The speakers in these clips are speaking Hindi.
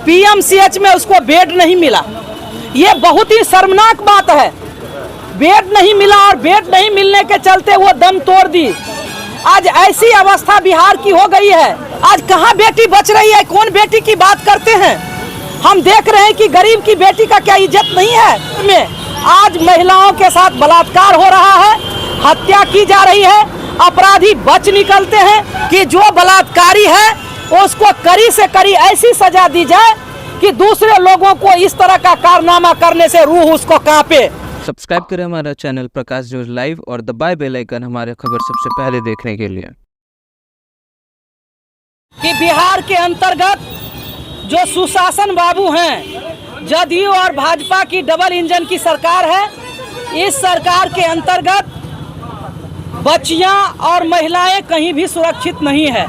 पीएमसीएच में उसको बेड नहीं मिला। ये बहुत ही शर्मनाक बात है। बेड नहीं मिला और बेड नहीं मिलने के चलते वो दम तोड़ दी। आज ऐसी अवस्था बिहार की हो गई है। आज कहाँ बेटी बच रही है? कौन बेटी की बात करते हैं? हम देख रहे हैं कि गरीब की बेटी का क्या इज्जत नहीं है। में आज महिलाओं के साथ बलात्कार हो रहा है, हत्या की जा रही है। अपराधी बच निकलते हैं कि जो बलात्कारी है उसको कड़ी से कड़ी ऐसी सजा दी जाए कि दूसरे लोगों को इस तरह का कारनामा करने से रूह उसको कांपे। सब्सक्राइब करें हमारा चैनल प्रकाश न्यूज लाइव और दबाए बेल आइकन हमारे खबर सबसे पहले देखने के लिए। कि बिहार के अंतर्गत जो सुशासन बाबू हैं, जदयू और भाजपा की डबल इंजन की सरकार है। इस सरकार के अंतर्गत बच्चियां और महिलाएं कहीं भी सुरक्षित नहीं है।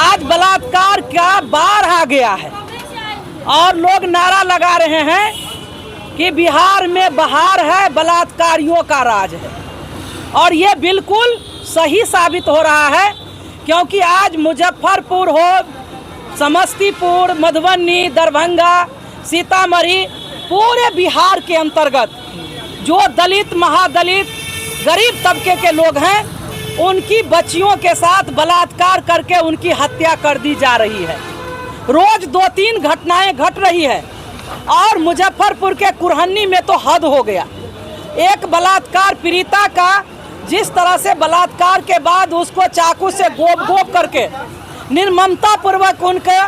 आज बलात्कार का बाढ़ आ गया है और लोग नारा लगा रहे हैं कि बिहार में बहार है, बलात्कारियों का राज है। और ये बिल्कुल सही साबित हो रहा है, क्योंकि आज मुजफ्फरपुर हो, समस्तीपुर, मधुबनी, दरभंगा, सीतामढ़ी, पूरे बिहार के अंतर्गत जो दलित, महादलित, गरीब तबके के लोग हैं, उनकी बच्चियों के साथ बलात्कार करके उनकी हत्या कर दी जा रही है। रोज 2-3 घटनाएं घट रही है और मुजफ्फरपुर के कुरहन्नी में तो हद हो गया। एक बलात्कार पीड़िता का जिस तरह से बलात्कार के बाद उसको चाकू से गोप करके निर्ममता पूर्वक उनके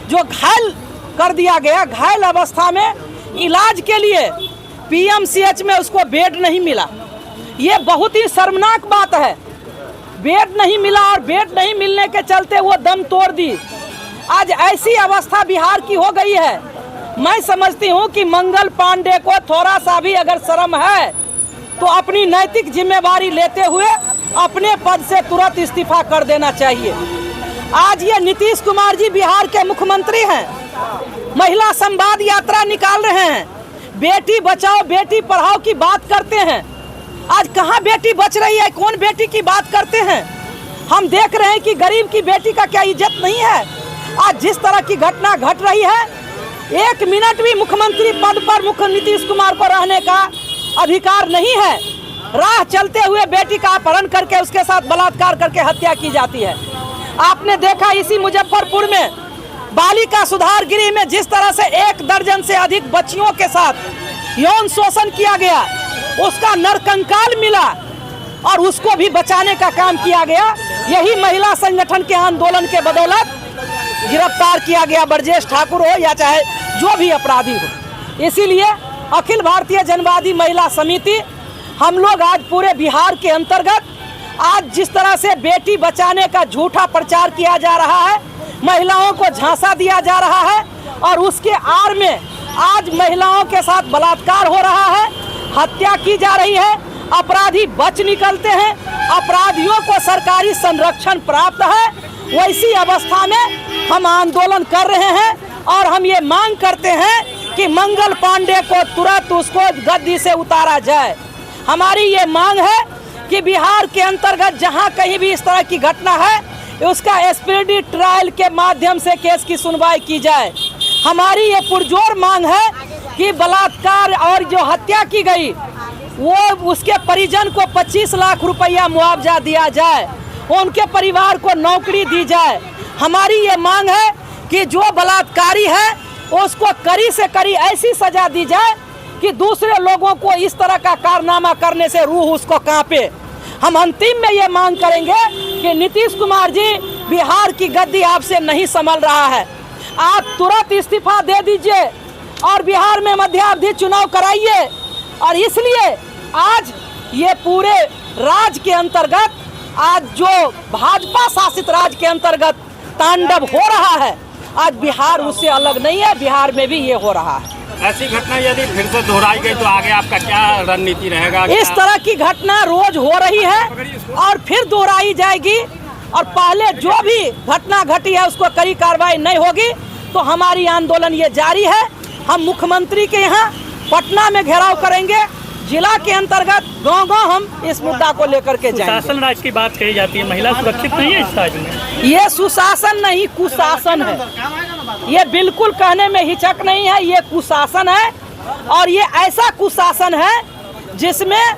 जो घायल कर दिया गया, घायल अवस्था में इलाज के लिए पीएमसीएच में उसको बेड नहीं मिला। ये बहुत ही शर्मनाक बात है। बेड नहीं मिला और बेड नहीं मिलने के चलते वो दम तोड़ दी। आज ऐसी अवस्था बिहार की हो गई है। मैं समझती हूँ कि मंगल पांडे को थोड़ा सा भी अगर शर्म है तो अपनी नैतिक जिम्मेवारी लेते हुए अपने पद से तुरंत इस्तीफा कर देना चाहिए। आज ये नीतीश कुमार जी बिहार के मुख्यमंत्री हैं, महिला संवाद यात्रा निकाल रहे हैं, बेटी बचाओ बेटी पढ़ाओ की बात करते हैं। आज कहाँ बेटी बच रही है? कौन बेटी की बात करते हैं? हम देख रहे हैं कि गरीब की बेटी का क्या इज्जत नहीं है। आज जिस तरह की घटना घट रही है, 1 मिनट भी मुख्यमंत्री पद पर मुख्य नीतीश कुमार को रहने का अधिकार नहीं है। राह चलते हुए बेटी का अपहरण करके उसके साथ बलात्कार करके हत्या की जाती है। आपने देखा इसी मुजफ्फरपुर में बालिका सुधार गृह में जिस तरह से 1 दर्जन से अधिक बच्चियों के साथ यौन शोषण किया गया, उसका नरकंकाल मिला और उसको भी बचाने का काम किया गया। यही महिला संगठन के आंदोलन के बदौलत गिरफ्तार किया गया, ब्रजेश ठाकुर हो या चाहे जो भी अपराधी हो। इसीलिए अखिल भारतीय जनवादी महिला समिति, हम लोग आज पूरे बिहार के अंतर्गत आज जिस तरह से बेटी बचाने का झूठा प्रचार किया जा रहा है, महिलाओं को झांसा दिया जा रहा है और उसके आड़ में आज महिलाओं के साथ बलात्कार हो रहा है, हत्या की जा रही है, अपराधी बच निकलते हैं, अपराधियों को सरकारी संरक्षण प्राप्त है। वैसी अवस्था में हम आंदोलन कर रहे हैं और हम ये मांग करते हैं कि मंगल पांडे को तुरंत उसको गद्दी से उतारा जाए। हमारी ये मांग है कि बिहार के अंतर्गत जहां कहीं भी इस तरह की घटना है, उसका एक्सपीडी ट्रायल के माध्यम से केस की सुनवाई की जाए। हमारी ये पुरजोर मांग है कि बलात्कार और जो हत्या की गई वो उसके परिजन को 25 लाख रुपया मुआवजा दिया जाए, उनके परिवार को नौकरी दी जाए। हमारी ये मांग है कि जो बलात्कारी है उसको कड़ी से कड़ी ऐसी सजा दी जाए कि दूसरे लोगों को इस तरह का कारनामा करने से रूह उसको कांपे। हम अंतिम में ये मांग करेंगे कि नीतीश कुमार जी, बिहार की गद्दी आपसे नहीं संभल रहा है, आप तुरंत इस्तीफा दे दीजिए और बिहार में मध्यावधि चुनाव कराइए। और इसलिए आज ये पूरे राज्य के अंतर्गत, आज जो भाजपा शासित राज्य के अंतर्गत तांडव हो रहा है, आज बिहार उससे अलग नहीं है। बिहार में भी ये हो रहा है। ऐसी घटना यदि फिर से दोहराई गई तो आगे आपका क्या रणनीति रहेगा? इस तरह की घटना रोज हो रही है और फिर दोहराई जाएगी और पहले जो भी घटना घटी है उसको कड़ी कार्रवाई नहीं होगी तो हमारी आंदोलन ये जारी है। हम मुख्यमंत्री के यहाँ पटना में घेराव करेंगे, जिला के अंतर्गत गांव-गांव हम इस मुद्दा को लेकर के जाएंगे। सुशासन राज की बात कही जाती है, महिला सुरक्षित नहीं है इस राज्य में। ये सुशासन नहीं, कुशासन है। ये बिल्कुल कहने में हिचक नहीं है, ये कुशासन है। और ये ऐसा कुशासन है जिसमें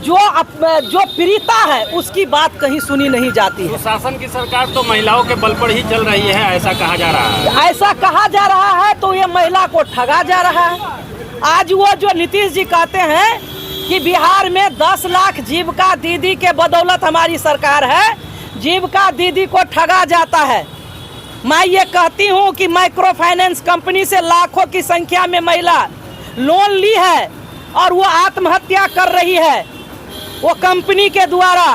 जो पीड़िता है उसकी बात कहीं सुनी नहीं जाती है। शासन की सरकार तो महिलाओं के बल पर ही चल रही है, ऐसा कहा जा रहा है। ऐसा कहा जा रहा है तो ये महिला को ठगा जा रहा है। आज वो जो नीतीश जी कहते हैं कि बिहार में 10 लाख जीविका दीदी के बदौलत हमारी सरकार है, जीविका दीदी को ठगा जाता है। मैं ये कहती हूँ कि माइक्रो फाइनेंस कंपनी से लाखों की संख्या में महिला लोन ली है और वो आत्महत्या कर रही है। वो कंपनी के द्वारा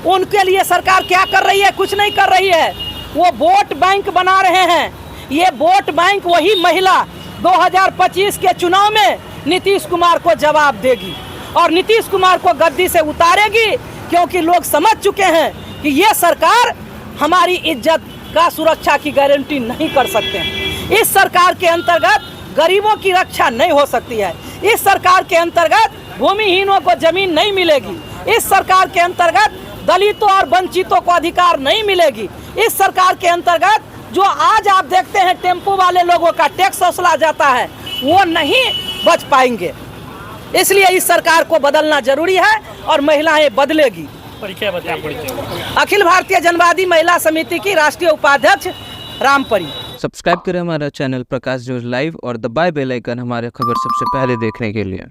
उनके लिए सरकार क्या कर रही है? कुछ नहीं कर रही है। वो वोट बैंक बना रहे हैं। ये वोट बैंक वही महिला 2025 के चुनाव में नीतीश कुमार को जवाब देगी और नीतीश कुमार को गद्दी से उतारेगी, क्योंकि लोग समझ चुके हैं कि ये सरकार हमारी इज्जत का सुरक्षा की गारंटी नहीं कर सकते हैं। इस सरकार के अंतर्गत गरीबों की रक्षा नहीं हो सकती है। इस सरकार के अंतर्गत भूमिहीनों को जमीन नहीं मिलेगी। इस सरकार के अंतर्गत दलितों और वंचितों को अधिकार नहीं मिलेगी। इस सरकार के अंतर्गत जो आज आप देखते हैं टेम्पो वाले लोगों का टैक्स वसूला जाता है, वो नहीं बच पाएंगे। इसलिए इस सरकार को बदलना जरूरी है और महिलाएं बदलेगी। परिचय बताएं। अखिल भारतीय जनवादी महिला समिति की राष्ट्रीय उपाध्यक्ष रामपरी। सब्सक्राइब करें हमारा चैनल प्रकाश न्यूज लाइव और दबाए बेल आइकन हमारे खबर सबसे पहले देखने के लिए।